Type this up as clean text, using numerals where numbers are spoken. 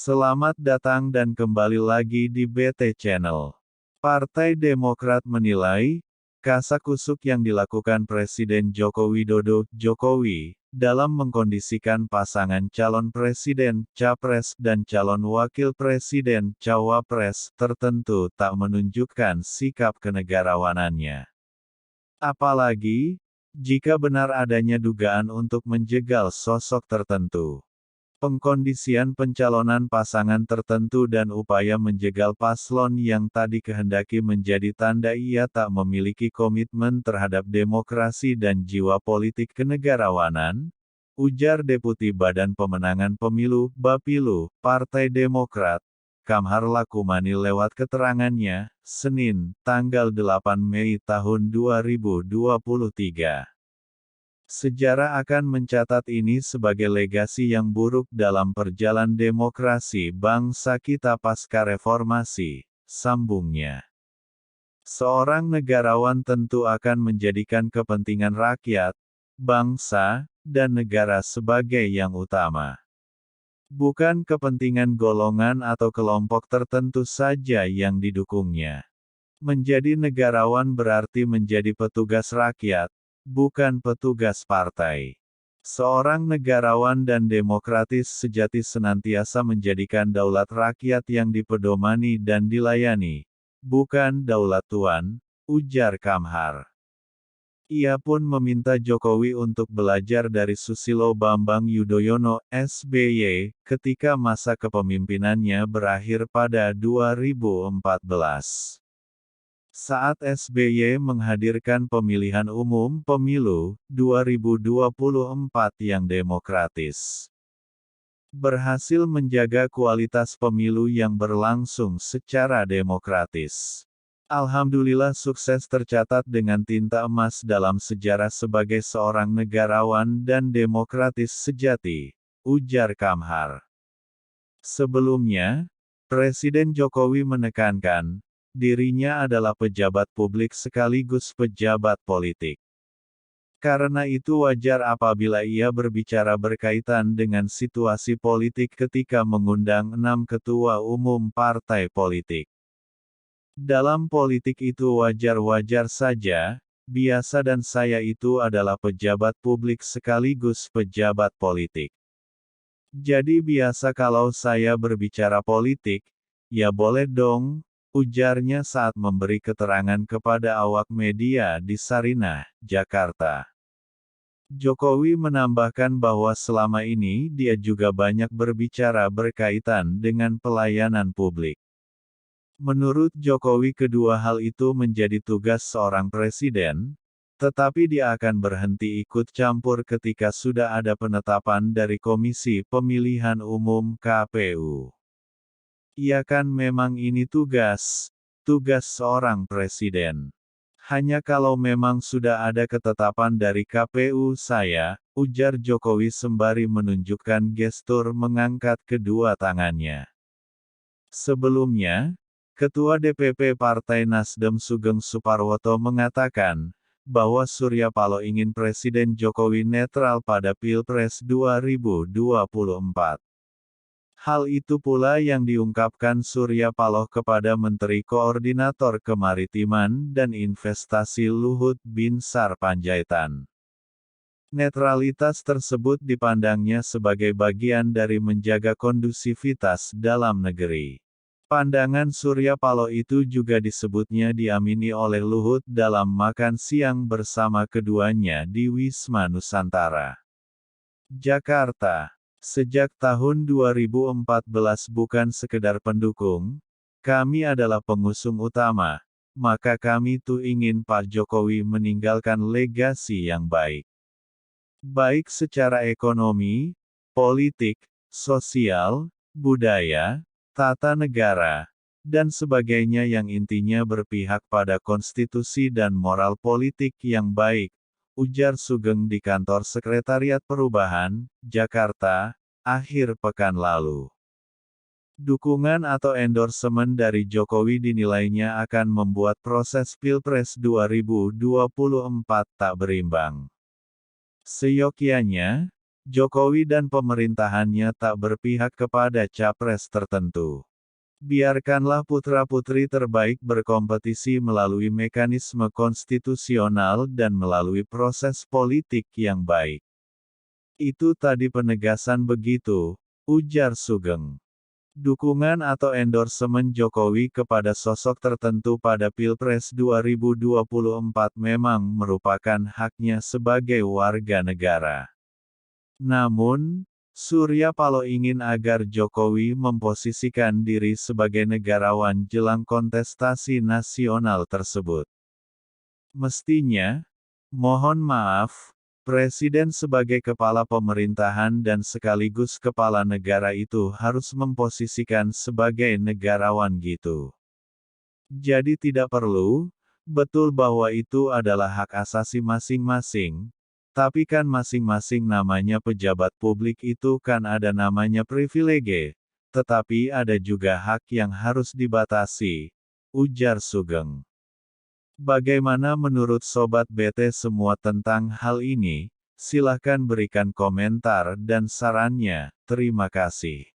Selamat datang dan kembali lagi di BT Channel. Partai Demokrat menilai, kasakusuk yang dilakukan Presiden Joko Widodo, Jokowi, dalam mengkondisikan pasangan calon presiden, capres, dan calon wakil presiden, cawapres, tertentu tak menunjukkan sikap kenegarawanannya. Apalagi, jika benar adanya dugaan untuk menjegal sosok tertentu. Pengkondisian pencalonan pasangan tertentu dan upaya menjegal paslon yang tadi kehendaki menjadi tanda ia tak memiliki komitmen terhadap demokrasi dan jiwa politik kenegarawanan, ujar Deputi Badan Pemenangan Pemilu, Bapilu, Partai Demokrat, Kamhar Lakumani lewat keterangannya, Senin, tanggal 8 Mei tahun 2023. Sejarah akan mencatat ini sebagai legasi yang buruk dalam perjalanan demokrasi bangsa kita pasca reformasi, sambungnya. Seorang negarawan tentu akan menjadikan kepentingan rakyat, bangsa, dan negara sebagai yang utama. Bukan kepentingan golongan atau kelompok tertentu saja yang didukungnya. Menjadi negarawan berarti menjadi petugas rakyat, bukan petugas partai. Seorang negarawan dan demokratis sejati senantiasa menjadikan daulat rakyat yang dipedomani dan dilayani, bukan daulat tuan, ujar Kamhar. Ia pun meminta Jokowi untuk belajar dari Susilo Bambang Yudhoyono, SBY, ketika masa kepemimpinannya berakhir pada 2014. Saat SBY menghadirkan pemilihan umum pemilu 2024 yang demokratis, berhasil menjaga kualitas pemilu yang berlangsung secara demokratis. Alhamdulillah sukses tercatat dengan tinta emas dalam sejarah sebagai seorang negarawan dan demokratis sejati, ujar Kamhar. Sebelumnya, Presiden Jokowi menekankan, dirinya adalah pejabat publik sekaligus pejabat politik. Karena itu wajar apabila ia berbicara berkaitan dengan situasi politik ketika mengundang 6 ketua umum partai politik. Dalam politik itu wajar-wajar saja, biasa dan saya itu adalah pejabat publik sekaligus pejabat politik. Jadi biasa kalau saya berbicara politik, ya boleh dong, ujarnya saat memberi keterangan kepada awak media di Sarinah, Jakarta. Jokowi menambahkan bahwa selama ini dia juga banyak berbicara berkaitan dengan pelayanan publik. Menurut Jokowi kedua hal itu menjadi tugas seorang presiden, tetapi dia akan berhenti ikut campur ketika sudah ada penetapan dari Komisi Pemilihan Umum (KPU). Iya kan memang ini tugas seorang presiden. Hanya kalau memang sudah ada ketetapan dari KPU saya, ujar Jokowi sembari menunjukkan gestur mengangkat kedua tangannya. Sebelumnya, Ketua DPP Partai Nasdem Sugeng Suparwoto mengatakan, bahwa Surya Paloh ingin Presiden Jokowi netral pada Pilpres 2024. Hal itu pula yang diungkapkan Surya Paloh kepada Menteri Koordinator Kemaritiman dan Investasi Luhut Binsar Panjaitan. Netralitas tersebut dipandangnya sebagai bagian dari menjaga kondusivitas dalam negeri. Pandangan Surya Paloh itu juga disebutnya diamini oleh Luhut dalam makan siang bersama keduanya di Wisma Nusantara, Jakarta. Sejak tahun 2014 bukan sekedar pendukung, kami adalah pengusung utama, maka kami tuh ingin Pak Jokowi meninggalkan legasi yang baik. Baik secara ekonomi, politik, sosial, budaya, tata negara, dan sebagainya yang intinya berpihak pada konstitusi dan moral politik yang baik, ujar Sugeng di kantor Sekretariat Perubahan, Jakarta, akhir pekan lalu. Dukungan atau endorsement dari Jokowi dinilainya akan membuat proses Pilpres 2024 tak berimbang. Seyogyanya, Jokowi dan pemerintahannya tak berpihak kepada capres tertentu. Biarkanlah putra-putri terbaik berkompetisi melalui mekanisme konstitusional dan melalui proses politik yang baik. Itu tadi penegasan begitu, ujar Sugeng. Dukungan atau endorsement Jokowi kepada sosok tertentu pada Pilpres 2024 memang merupakan haknya sebagai warga negara. Namun, Surya Paloh ingin agar Jokowi memposisikan diri sebagai negarawan jelang kontestasi nasional tersebut. Mestinya, mohon maaf, Presiden sebagai kepala pemerintahan dan sekaligus kepala negara itu harus memposisikan sebagai negarawan gitu. Jadi tidak perlu, betul bahwa itu adalah hak asasi masing-masing. Tapi kan masing-masing namanya pejabat publik itu kan ada namanya privilege, tetapi ada juga hak yang harus dibatasi, ujar Sugeng. Bagaimana menurut Sobat BT semua tentang hal ini? Silahkan berikan komentar dan sarannya, terima kasih.